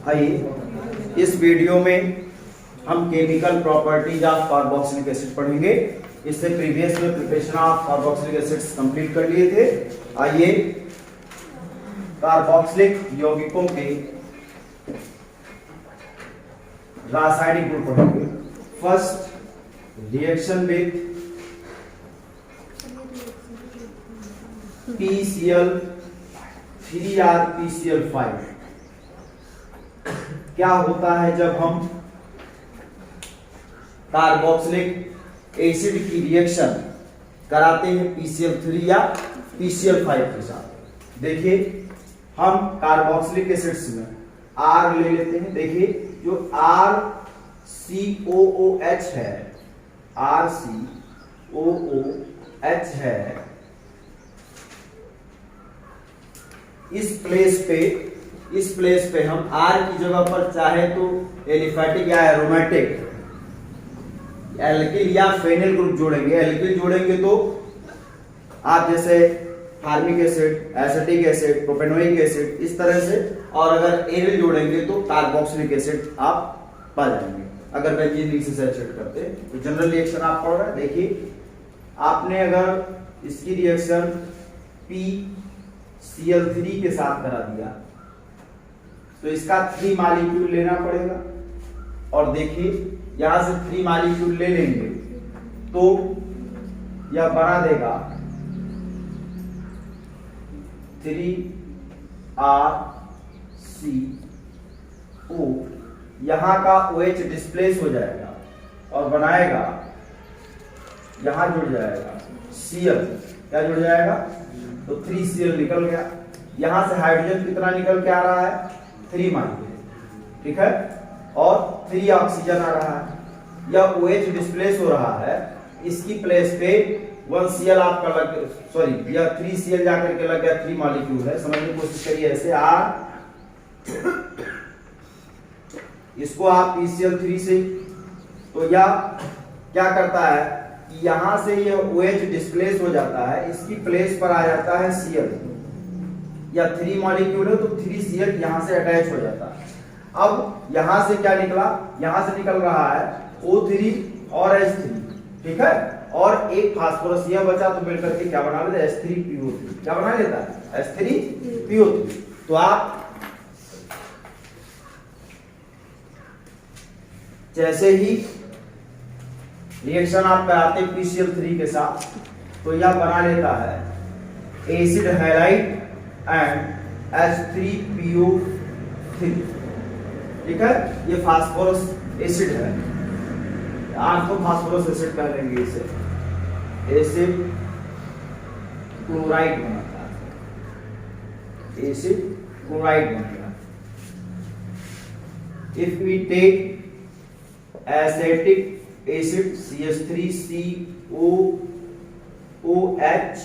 आइए इस वीडियो में हम chemical properties of carboxylic acid पढ़ेंगे। इससे प्रीवियस में preparation of carboxylic acids complete कर लिए थे। आइए कार्बोक्सिलिक यौगिकों के रासायनिक गुण पढ़ेंगे। First reaction with PCl 3 or PCl 5। क्या होता है जब हम कार्बोक्सिलिक एसिड की रिएक्शन कराते हैं PCl 3 या PCl 5 के साथ। देखिए हम कार्बोक्सिलिक एसिड्स में R ले लेते हैं। देखिए जो RCOOH है, RCOOH है, इस प्लेस पे हम R की जगह पर चाहे तो एलिफेटिक या एरोमेटिक एल्किल या फेनिल ग्रुप जोड़ेंगे। एल्किल जोड़ेंगे तो आप जैसे formic acid, acetic acid, propanoic acid इस तरह से, और अगर एरिल जोड़ेंगे तो कार्बोक्सिलिक एसिड आप पा जाएंगे। अगर बेंजीन रिंग से एसिड करते हैं तो जनरल रिएक्शन आप पढ़ रहे हैं। देखिए आपने अगर इसकी रिएक्शन PCl3 के साथ करा दिया तो इसका 3 मॉलिक्यूल लेना पड़ेगा। और देखिए यहां से 3 मॉलिक्यूल ले लेंगे तो यह बना देगा 3RCO। यहां का OH डिस्प्लेस हो जाएगा और बनाएगा, यहां जुड़ जाएगा Cl। क्या जुड़ जाएगा? तो 3Cl निकल गया। यहां से हाइड्रोजन कितना निकल के आ रहा है? 3 मॉलिक्यूल, ठीक है, और 3 ऑक्सीजन आ रहा है। यह OH डिस्प्लेस हो रहा है, इसकी प्लेस पे 1Cl आपका लग, सॉरी यह 3Cl जाकर के लग गया, 3 मॉलिक्यूल है। समझने की कोशिश करिए। ऐसे R, इसको आप PCl3 से, तो यह क्या करता है कि यहां से यह OH डिस्प्लेस हो जाता है, इसकी प्लेस पर आ जाता है Cl। या 3 मॉलिक्यूल है तो 3Cl यहां से अटैच हो जाता है। अब यहां से क्या निकला? यहां से निकल रहा है O3 और H3, ठीक है, और एक फास्फोरस यह बचा तो मिलकर के क्या बना लेता है? H3PO3। क्या बना लेता है? H3PO3। तो आप जैसे ही रिएक्शन आप कराते हैं PCl3 के साथ तो यह बना लेता है एसिड हैलाइड एंड H3PO3, ठीक है। ये फास्फोरस एसिड है, आज तो फास्फोरस एसिड कह लेंगे इसे। एसिड क्लोराइड बनाता है, एसिड क्लोराइड बनेगा। If we take acetic acid CH3COOH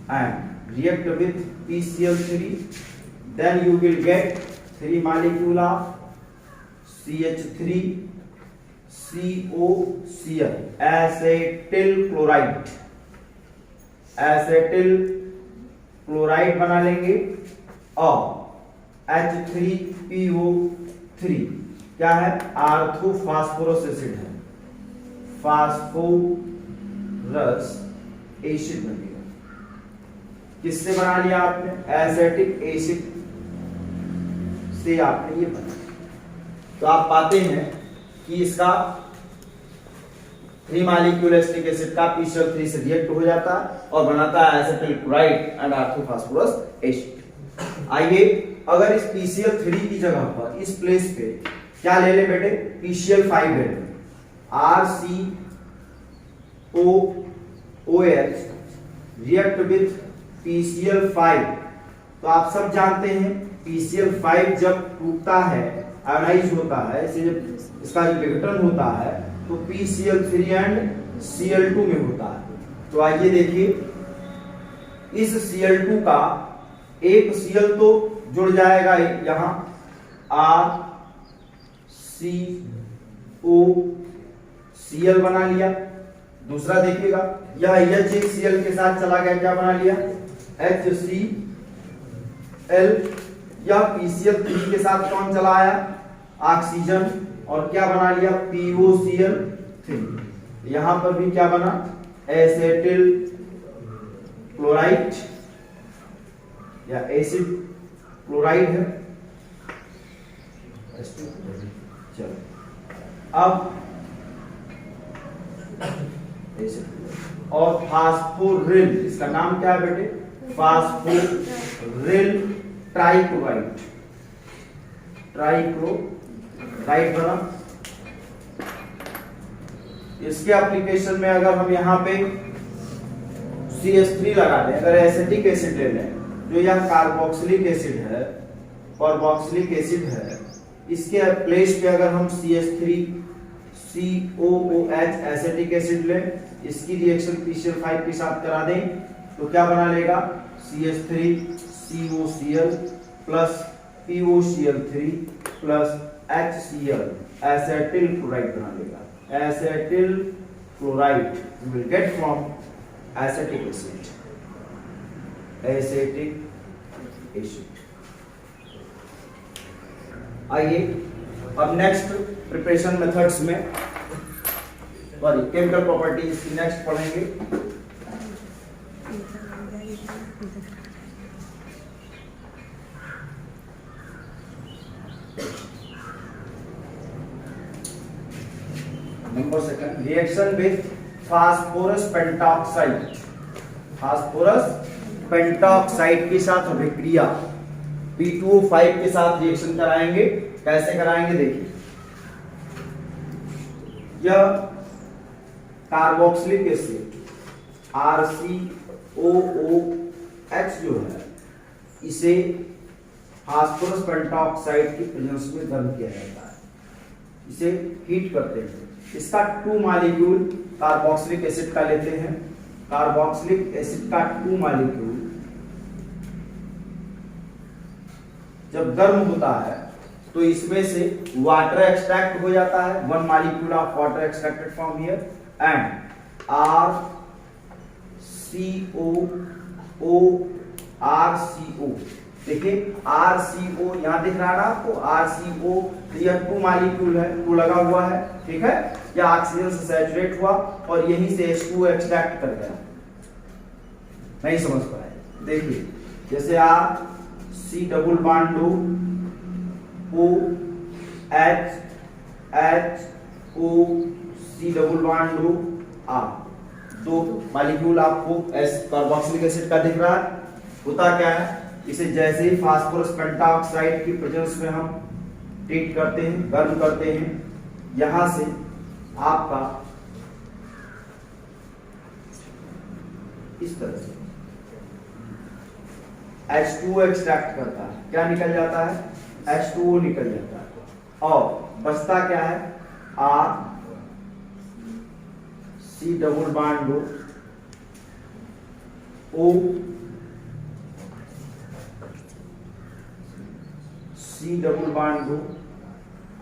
and react with PCl3, then you will get 3 molecule of CH3COCl, acetyl chloride बना लेंगे। और H3PO3 क्या है? ऑर्थोफॉस्फोरस एसिड है, फास्फोरस एसिड बनेगा। किससे बना लिया आपने? एसिटिक एसिड से आपने ये बना। तो आप पाते हैं कि इसका 3 मॉलिक्यूल एसिटिक एसिड का PCl3 से रिएक्ट हो जाता है और बनाता है acetyl chloride and orthophosphorous acid. आइए अगर इस PCl3 की जगह पर इस प्लेस पे क्या ले ले बेटे? PCl5 ले ले। RCOOH react with PCl5। तो आप सब जानते हैं PCl5 जब टूटता है, आयोनाइज होता है, इसे जब इसका जो विघटन होता है तो PCl3 एंड Cl2 में होता है। तो आइए देखिए इस Cl2 का एक Cl तो जुड़ जाएगा यहां RCOCl बना लिया। दूसरा देखिएगा यह HCl के साथ चला गया, क्या बना लिया? HCl यह PCl3 के साथ कौन चला आया, ऑक्सीजन, और क्या बना लिया, POCl3। यहां पर भी क्या बना, एसेटिल क्लोराइड या एसिड क्लोराइड है। चलो अब और फास्फोरिल, इसका नाम क्या है बेटे, फास्फोरिल ट्राइक्लोराइड, ट्राइक्लोराइड बना। इसके एप्लीकेशन में अगर हम यहाँ पे CH3 लगा दें, अगर एसिटिक एसिड ले लें, जो यह कार्बोक्सिलिक एसिड है, कार्बोक्सिलिक एसिड है, इसके प्लेस पे अगर हम CH3COOH एसिटिक एसिड लें, इसकी रिएक्शन PCl5 के साथ करा दें, तो क्या बना लेगा, CH3COCl plus POCl3 plus HCl, acetyl chloride बना लेगा। Acetyl chloride you will get from acetic acid, acetic acid. आइए अब नेक्स्ट प्रिपरेशन मेथड्स में सॉरी केमिकल प्रॉपर्टीज की नेक्स्ट पढ़ेंगे। Number second, reaction with phosphorus pentoxide, phosphorus pentoxide के साथ अभिक्रिया P2O5 के साथ रिएक्शन कराएंगे। कैसे कराएंगे देखिए, यह कार्बोक्सिलिक एसिड RCOOH जो है, इसे फास्फोरस पेंटॉक्साइड की प्रेजेंस में गर्म किया जाता है, इसे हीट करते हैं। इसका 2 मॉलिक्यूल कार्बोक्सिलिक एसिड का लेते हैं, कार्बोक्सिलिक एसिड का 2 मॉलिक्यूल जब गर्म होता है तो इसमें से वाटर एक्सट्रैक्ट हो जाता है, 1 molecule of water extracted from here and RCO। देखिए RCO यहां दिख रहा है ना आपको, RCO, यह 2 मॉलिक्यूल है, 2 लगा हुआ है, ठीक है, यह ऑक्सीजन से सैचुरेट हुआ और यहीं से H2 एक्सट्रैक्ट कर गया। नहीं समझ पाए, देखिए जैसे C डबल बॉन्ड लो OH C डबल बॉन्ड लो R, 2 मॉलिक्यूल आपको कार्बोक्सिलिक एसिड का दिख रहा है। होता क्या है, इसे जैसे ही फास्फोरस पेंटॉक्साइड की प्रेजेंस में हम ट्रीट करते हैं, गर्म करते हैं, यहां से आपका इस तरह से H2O एक्सट्रैक्ट करता है, क्या निकल जाता है, H2O निकल जाता है, और बचता क्या है, C double bond O C double bond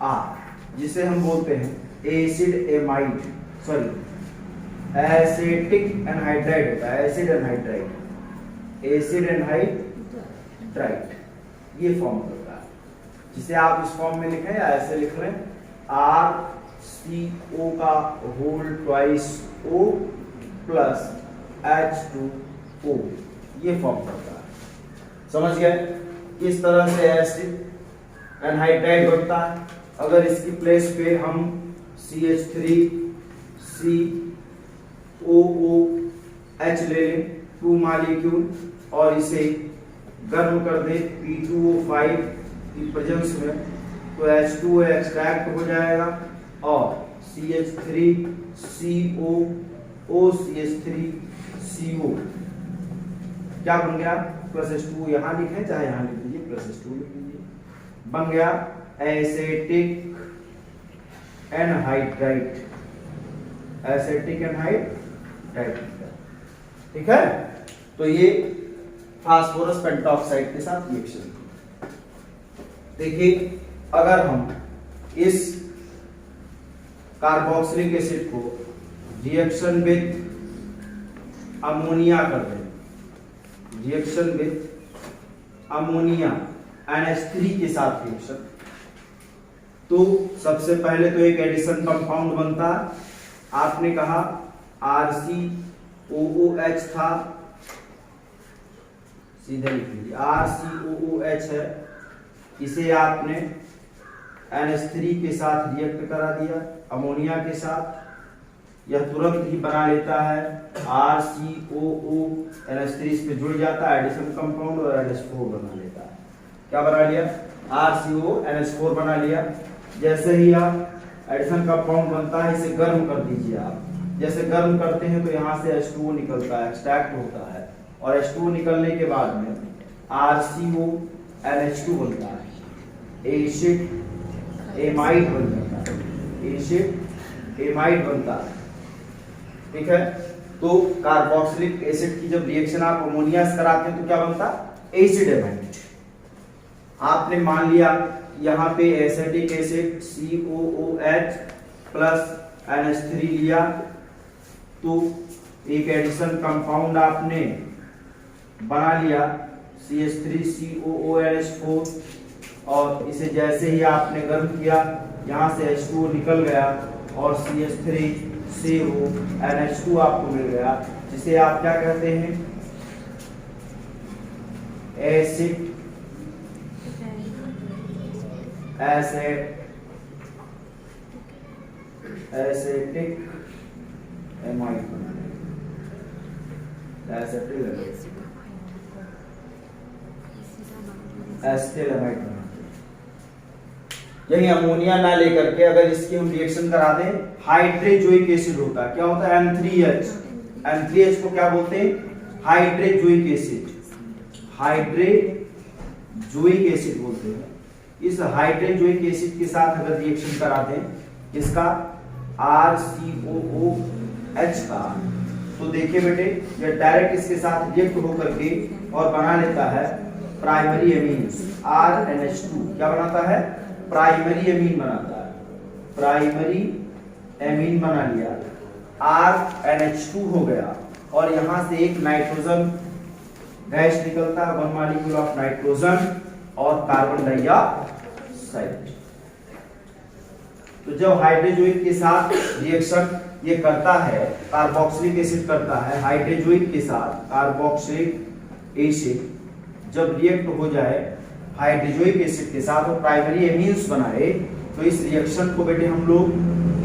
R, जिसे हम बोलते हैं acid amide, sorry acetic anhydride होता है, एसिड एनहाइड्राइड, एसिड एनहाइड्राइड ये फॉर्म करता है, जिसे आप इस फॉर्म में लिखें या ऐसे लिख लें, RCO का whole twice O plus H2O, ये फॉर्म करता है। समझ गए, इस तरह से एसिड एनहाइड्राइड बनता है। अगर इसकी प्लेस पे हम CH3COOH ले लें, 2 मॉलिक्यूल, और इसे गर्म कर दे P2O5 की प्रेजेंस में, तो H2O एक्सट्रैक्ट हो जाएगा और CH3CO क्या बन गया, प्लस H2O यहां लिखें चाहे यहां लिख दीजिए, प्लस H2O लिख दीजिए, बन गया एसिटिक एनहाइड्राइड, एसिटिक एनहाइड्राइड, ठीक है। तो ये फास्फोरस पेंटॉक्साइड के साथ रिएक्शन। देखिए अगर हम इस कार्बोक्सिलिक एसिड को रिएक्शन विथ अमोनिया कर दें, रिएक्शन विथ अमोनिया NH3 के साथ रिएक्शन। तो सबसे पहले तो एक एडिशन कंपाउंड बनता है, आपने कहा RCOOH था, सीधे लिख लीजिए RCOOH है, इसे आपने NH3 के साथ रिएक्ट करा दिया अमोनिया के साथ, यह तुरंत ही बना लेता है RCOO, NH3 इस पे जुड़ जाता है एडिशन कंपाउंड और NH4 बना लेता है। क्या बना लिया? RCO NH4 बना लिया। जैसे ही आप एडिशन कंपाउंड बनता है, इसे गर्म कर दीजिए आप। जैसे गर्म करते हैं तो यहाँ से H2O निकलता है, एक्सट्रैक्ट होता है, और H2O निकलने के बाद में RCO NH2 बनता है, एसिड एमाइड बन जाता है, एसिड एमाइड बनता है। ठीक है, तो कार्बोक्सिलिक एसिड की जब रिएक्शन आप अमोनिया से कराते हैं तो क्या बनता है? Acid amide. आपने मान लिया यहाँ पे acetic acid COOH plus NH3 लिया, तो एक एडिशन कंपाउंड आपने बना लिया CH3COONH4, और इसे जैसे ही आपने गर्म किया, यहाँ से H2O निकल गया और CH3CONH2 आपको मिल गया, जिसे आप क्या कहते हैं? एसिड एसिटिक एमाइड बना एसिटिल एमाइड बना। यही अमोनिया ना लेकर के अगर इसकी हम रिएक्शन करा दें, हाइड्रोजोइक एसिड होता है। क्या होता है? N3H। N3H को क्या बोलते हैं? हाइड्रोजोइक एसिड, हाइड्रोजोइक एसिड बोलते हैं। इस हाइड्रोजोइक एसिड के साथ अगर रिएक्शन करा दें इसका RCOOH का, तो देखिए बेटे, ये डायरेक्ट इसके साथ रिएक्ट होकर के और बना लेता है प्राइमरी एमीन RNH2। क्या बनाता है? प्राइमरी एमीन बनाता है, प्राइमरी एमीन बना लिया, RNH2 हो गया, और यहां से एक नाइट्रोजन गैस निकलता है, 1 मॉलिक्यूल ऑफ नाइट्रोजन और कार्बन डाइऑक्साइड। तो जब हाइड्रोजोइक के साथ रिएक्शन ये करता है, कार्बोक्सिलिक एसिड करता है हाइड्रोजोइक के साथ, कार्बोक्सिलिक एसिड जब रिएक्ट हो जाए हाइड्रोजोइक एसिड के साथ और प्राइमरी एमीन्स बनाए, तो इस रिएक्शन को बेटे हम लोग,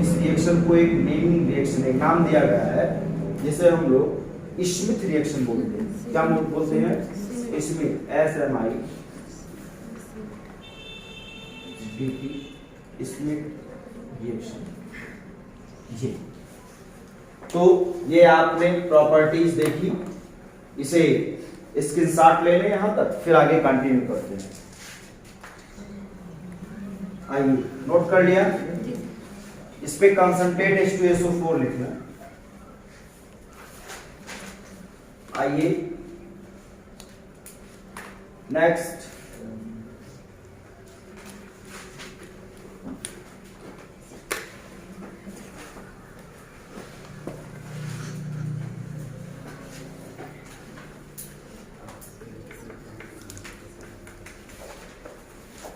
इस रिएक्शन को एक नेमिंग रिएक्शन, एक नाम दिया गया है जिसे हम लोग स्मिथ रिएक्शन बोलते हैं। क्या बोलते हैं? Smith, SMI Smith reaction. ये तो ये आपने प्रॉपर्टीज देखी, इसे स्क्रीनशॉट ले लें यहां तक, फिर आगे कंटिन्यू करते हैं। आइए, नोट कर लिया? इस पे कंसंट्रेट H2SO4 लिखना। आइए नेक्स्ट,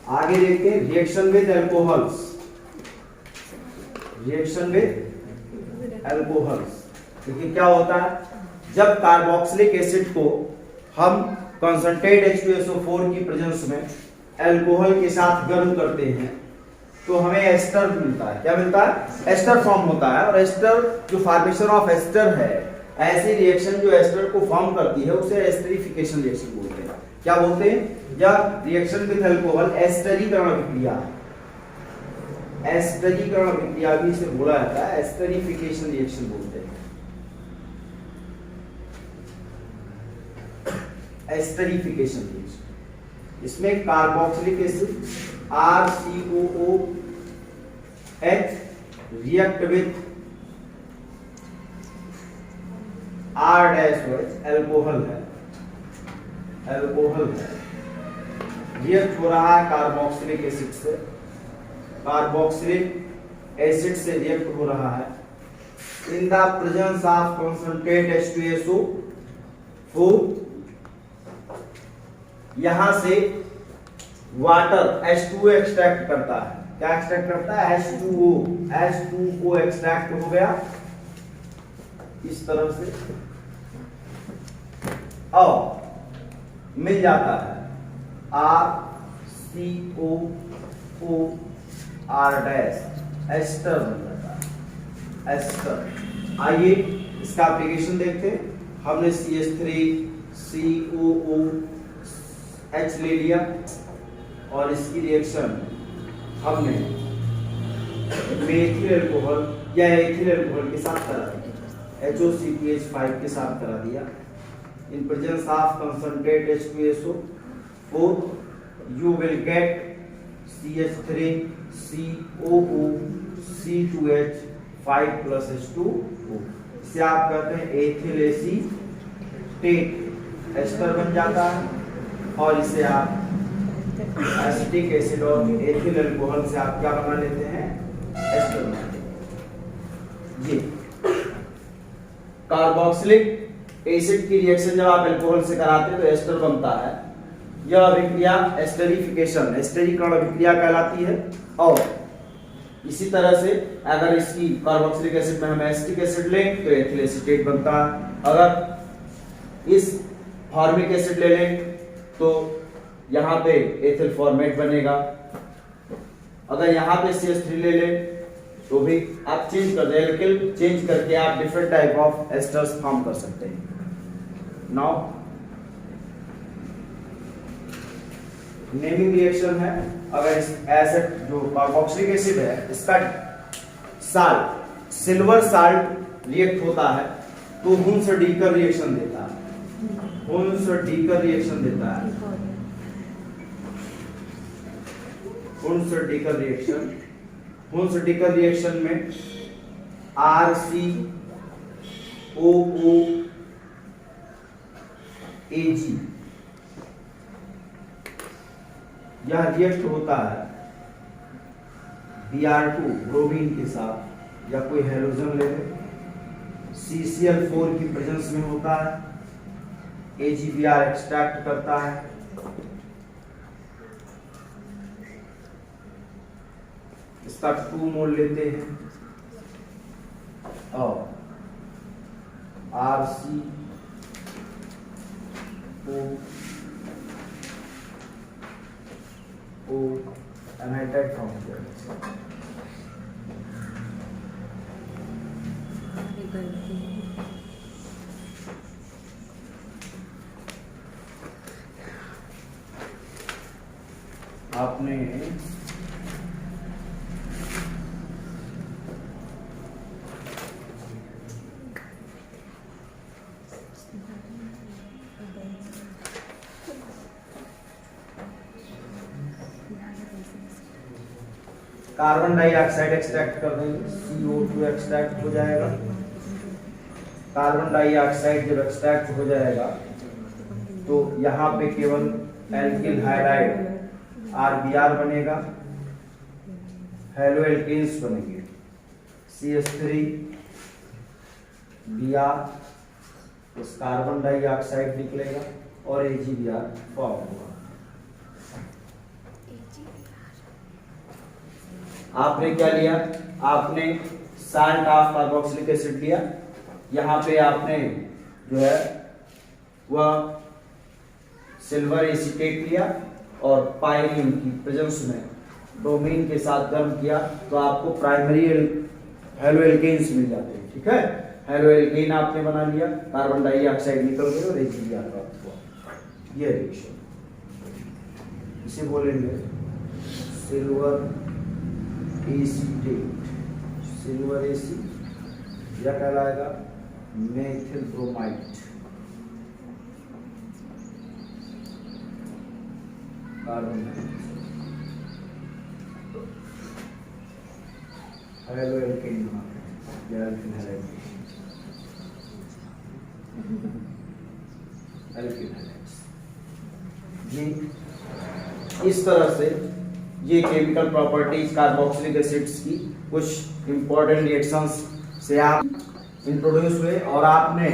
आगे देखते हैं reaction with alcohols. Reaction with alcohols, देखिए क्या होता है, जब कार्बोक्सिलिक एसिड को हम कंसंट्रेट H2SO4 की प्रेजेंस में एल्कोहल के साथ गर्म करते हैं तो हमें एस्टर मिलता है। क्या मिलता है? एस्टर फॉर्म होता है। और एस्टर, जो फॉर्मेशन ऑफ एस्टर है, ऐसी रिएक्शन जो एस्टर को फॉर्म करती है उसे एस्टरिफिकेशन रिएक्शन बोलते हैं। क्या बोलते हैं? जब रिएक्शन विद एल्कोहल एस्टरीकरण प्रक्रिया, एस्टरीकरण प्रक्रिया भी इसे बोला जाता है, एस्टरिफिकेशन रिएक्शन बोलते हैं। एस्टरिफिकेशन रिएक्शन, इसमें carboxylic acid RCOOH react with R-OH, alcohol है, एल्कोहल है, रिएक्ट हो रहा है कार्बोक्सिलिक एसिड से, कार्बोक्सिलिक एसिड से रिएक्ट हो रहा है in the presence of concentrate H2SO4। यहां से वाटर H2O एक्सट्रैक्ट करता है। क्या एक्सट्रैक्ट करता है? H2O एक्सट्रैक्ट हो गया इस तरह से, और मिल जाता है RCOOR एस्टर बन जाता है एस्टर। आइए इसका एप्लीकेशन देखते हैं। हमने CH3COOH ले लिया और इसकी रिएक्शन हमने मेथिल अल्कोहल या एथिल अल्कोहल के साथ करा दिया, HOCpH5 के साथ करा दिया। In presence of concentrate H2SO4 you will get CH3COOC2H5 plus H2O। इसे आप कहते हैं एथिल एसीटेट एस्टर बन जाता है, और इसे आप एसिटिक एसिड और एथिल अल्कोहल से आप क्या बना लेते हैं? एस्टर बना लेते हैं जी। कार्बोक्सिलिक एसिड की रिएक्शन जब आप अल्कोहल से कराते हैं तो एस्टर बनता है। यह अभिक्रिया एस्टरिफिकेशन एस्टरीकरण अभिक्रिया कहलाती है। और इसी तरह से अगर इसकी कार्बोक्सिलिक एसिड में हम एसिटिक एसिड लें तो एथिल एसीटेट बनता है। अगर इस फॉर्मिक एसिड ले लें तो यहाँ पे एथिल फॉर्मेट बनेगा। अगर यहाँ पे CH3 ले लें तो भी आप चेंज कर दें, एल्किल चेंज करके आप different type of esters form कर सकते हैं। नाउ नेमिंग रिएक्शन है। अगर इस एसिड जो कार्बोक्सिलिक एसिड है इसका साल्ट सिल्वर साल्ट रिएक्ट होता है तो हुन्स-डीकर रिएक्शन देता है। हुन्स-डीकर रिएक्शन देता है। हुन्स-डीकर रिएक्शन में RCOOAg यह रिएक्ट होता है Br2 ब्रोमीन के साथ, या कोई हैलोजन ले लें, CCl4 की प्रेजेंस में होता है, AgBr एक्सट्रैक्ट करता है। इसका 2 मोल लेते हैं और RCOO एनाइड्राइड फॉर्म किया। आपने कार्बन डाइऑक्साइड एक्सट्रैक्ट कर देंगे, CO2 एक्सट्रैक्ट हो जाएगा। कार्बन डाइऑक्साइड जब एक्सट्रैक्ट हो जाएगा तो यहाँ पे केवल एल्किल हाइड्राइड RBr बनेगा, हेलो एल्केन्स बनेंगे, CH3 Br, उस कार्बन डाइऑक्साइड निकलेगा और AgBr फॉर्म होगा। आपने क्या लिया? आपने साल्ट ऑफ कार्बोक्सिलिक एसिड लिया। यहाँ पे आपने जो है वह सिल्वर एसीटेट लिया और पायरीन की प्रेजेंस में ब्रोमीन के साथ गर्म किया तो आपको प्राइमरी हेलो एल्केन्स मिल जाते हैं। ठीक है, हेलो एल्केन आपने बना लिया, कार्बन डाइऑक्साइड निकल गए और AgBr प्राप्त हुआ। ये रिएक्शन इसे बोलेंगे सिल्वर एसीटेट, सिल्वर एसी, यह कहलाएगा methyl bromide. Carbon halo alkane बनाते हैं, या एल्केन हैलाइड, एल्केन हैलाइड्स। ये इस तरह से ये केमिकल प्रॉपर्टीज कार्बोक्सिलिक एसिड्स की कुछ इंपॉर्टेंट रिएक्शंस से आप इंट्रोड्यूस हुए और आपने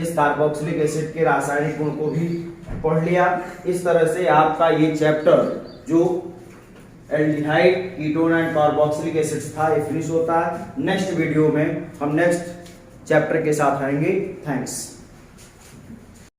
इस कार्बोक्सिलिक एसिड के रासायनिक गुण को भी पढ़ लिया। इस तरह से आपका ये चैप्टर जो aldehyde, ketone and carboxylic acids था, ये फिनिश होता है। नेक्स्ट वीडियो में हम नेक्स्ट चैप्टर के साथ आएंगे। थैंक्स।